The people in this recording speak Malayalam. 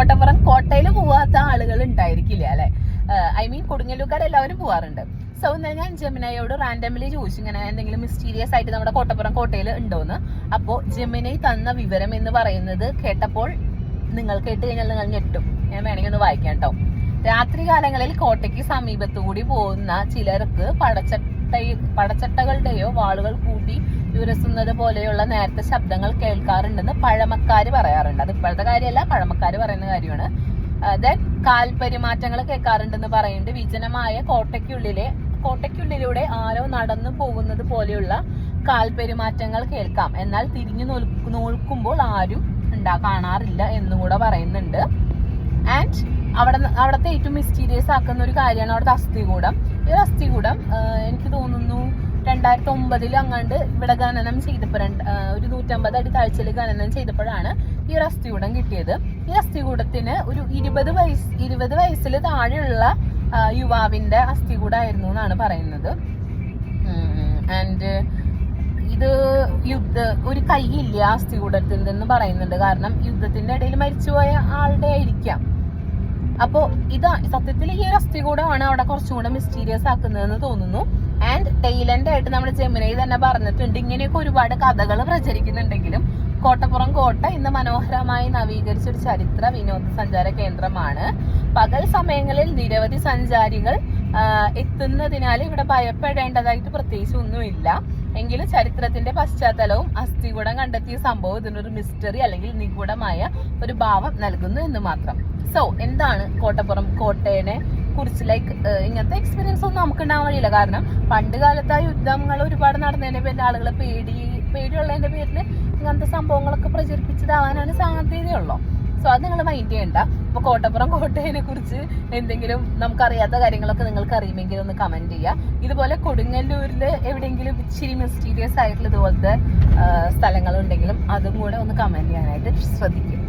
കോട്ടപ്പുറം കോട്ടയിൽ പോവാത്ത ആളുകൾ ഉണ്ടായിരിക്കില്ല അല്ലെ. ഐ മീൻ കൊടുങ്ങല്ലൂർക്കാർ എല്ലാവരും പോവാറുണ്ട്. സോ ഞാൻ ജെമിനയോട് റാൻഡംലി ചോദിച്ചു ഇങ്ങനെ എന്തെങ്കിലും മിസ്റ്റീരിയസ് ആയിട്ട് നമ്മുടെ കോട്ടപ്പുറം കോട്ടയിൽ ഉണ്ടോന്ന്. അപ്പോ ജെമിനൈ തന്ന വിവരം എന്ന് പറയുന്നത് കേട്ടപ്പോൾ നിങ്ങൾ കേട്ട് കഴിഞ്ഞാൽ നിങ്ങൾ ഞെട്ടും. ഞാൻ വേണമെങ്കിൽ ഒന്ന് വായിക്കാം കേട്ടോ. രാത്രി കാലങ്ങളിൽ കോട്ടയ്ക്ക് സമീപത്തുകൂടി പോകുന്ന ചിലർക്ക് പടച്ചട്ടകളുടെയോ വാളുകൾ കൂട്ടി ഉരസുന്നത് പോലെയുള്ള നേരത്തെ ശബ്ദങ്ങൾ കേൾക്കാറുണ്ടെന്ന് പഴമക്കാര് പറയാറുണ്ട്. അത് ഇപ്പോഴത്തെ കാര്യമല്ല, പഴമക്കാര് പറയുന്ന കാര്യമാണ്. ദെൻ കാൽപെരുമാറ്റങ്ങൾ കേൾക്കാറുണ്ടെന്ന് പറയുന്നുണ്ട്. വിജനമായ കോട്ടയ്ക്കുള്ളിലൂടെ ആരോ നടന്നു പോകുന്നത് പോലെയുള്ള കാൽപെരുമാറ്റങ്ങൾ കേൾക്കാം. എന്നാൽ തിരിഞ്ഞു നോക്കുമ്പോൾ ആരും കാണാറില്ല എന്നും കൂടെ പറയുന്നുണ്ട്. ആൻഡ് അവിടത്തെ ഏറ്റവും മിസ്റ്റീരിയസ് ആക്കുന്ന ഒരു കാര്യമാണ് അവിടുത്തെ അസ്ഥികൂടം. ഈ ഒരു അസ്ഥികൂടം എനിക്ക് തോന്നുന്നു 2009 അങ്ങാണ്ട് ഇവിടെ ഖനനം ചെയ്തപ്പോൾ ഒരു 150 അടി താഴ്ചയിൽ ഖനനം ചെയ്തപ്പോഴാണ് ഈ ഒരു അസ്ഥികൂടം കിട്ടിയത്. ഈ അസ്ഥികൂടത്തിന് ഒരു 20 വയസ്സിൽ താഴെയുള്ള യുവാവിന്റെ അസ്ഥികൂടായിരുന്നു എന്നാണ് പറയുന്നത്. ആൻഡ് ഇത് ഒരു കൈയില്ല അസ്ഥികൂടത്തിൽ എന്ന് പറയുന്നുണ്ട്. കാരണം യുദ്ധത്തിന്റെ ഇടയിൽ മരിച്ചുപോയ ആളുടെ ആയിരിക്കാം. അപ്പോ ഇത് സത്യത്തിൽ ഈ ഒരു അസ്ഥികൂടമാണ് അവിടെ കുറച്ചും കൂടെ മിസ്റ്റീരിയസ് ആക്കുന്നതെന്ന് തോന്നുന്നു. ആൻഡ് ടൈലന്റ് ആയിട്ട് നമ്മുടെ ജെമിനൈ തന്നെ പറഞ്ഞിട്ടുണ്ട് ഇങ്ങനെയൊക്കെ ഒരുപാട് കഥകൾ പ്രചരിക്കുന്നുണ്ടെങ്കിലും കോട്ടപ്പുറം കോട്ട ഇന്ന് മനോഹരമായി നവീകരിച്ച ഒരു ചരിത്ര വിനോദസഞ്ചാര കേന്ദ്രമാണ്. പകൽ സമയങ്ങളിൽ നിരവധി സഞ്ചാരികൾ എത്തുന്നതിനാൽ ഇവിടെ ഭയപ്പെടേണ്ടതായിട്ട് പ്രത്യേകിച്ച് ഒന്നുമില്ല. എങ്കിലും ചരിത്രത്തിന്റെ പശ്ചാത്തലവും അസ്ഥികൂടം കണ്ടെത്തിയ സംഭവം ഇതിനൊരു മിസ്റ്ററി അല്ലെങ്കിൽ നിഗൂഢമായ ഒരു ഭാവം നൽകുന്നു എന്ന് മാത്രം. സോ എന്താണ് കോട്ടപ്പുറം കോട്ടയെ കുറിച്ച് ഇങ്ങനത്തെ എക്സ്പീരിയൻസ് ഒന്നും നമുക്ക് ഉണ്ടാവാൻ വഴിയില്ല. കാരണം പണ്ട് കാലത്ത് ആ യുദ്ധങ്ങൾ ഒരുപാട് നടന്നതിന്റെ പേരിൽ ആളുകളെ പേടിയുള്ളതിന്റെ പേരിൽ ഇങ്ങനത്തെ സംഭവങ്ങളൊക്കെ പ്രചരിപ്പിച്ചതാവാനാണ് സാധ്യതയുള്ളൂ. സോ അത് നിങ്ങൾ മൈൻഡ് ചെയ്യണ്ട. അപ്പൊ കോട്ടപ്പുറം കോട്ടയെ കുറിച്ച് എന്തെങ്കിലും നമുക്കറിയാത്ത കാര്യങ്ങളൊക്കെ നിങ്ങൾക്ക് അറിയുമെങ്കിൽ ഒന്ന് കമന്റ് ചെയ്യുക. ഇതുപോലെ കൊടുങ്ങല്ലൂരിൽ എവിടെയെങ്കിലും ഇച്ചിരി മിസ്റ്റീരിയസ് ആയിട്ടുള്ള ഇതുപോലത്തെ സ്ഥലങ്ങളുണ്ടെങ്കിലും അതും കൂടെ ഒന്ന് കമന്റ് ചെയ്യാനായിട്ട് ശ്രദ്ധിക്കും.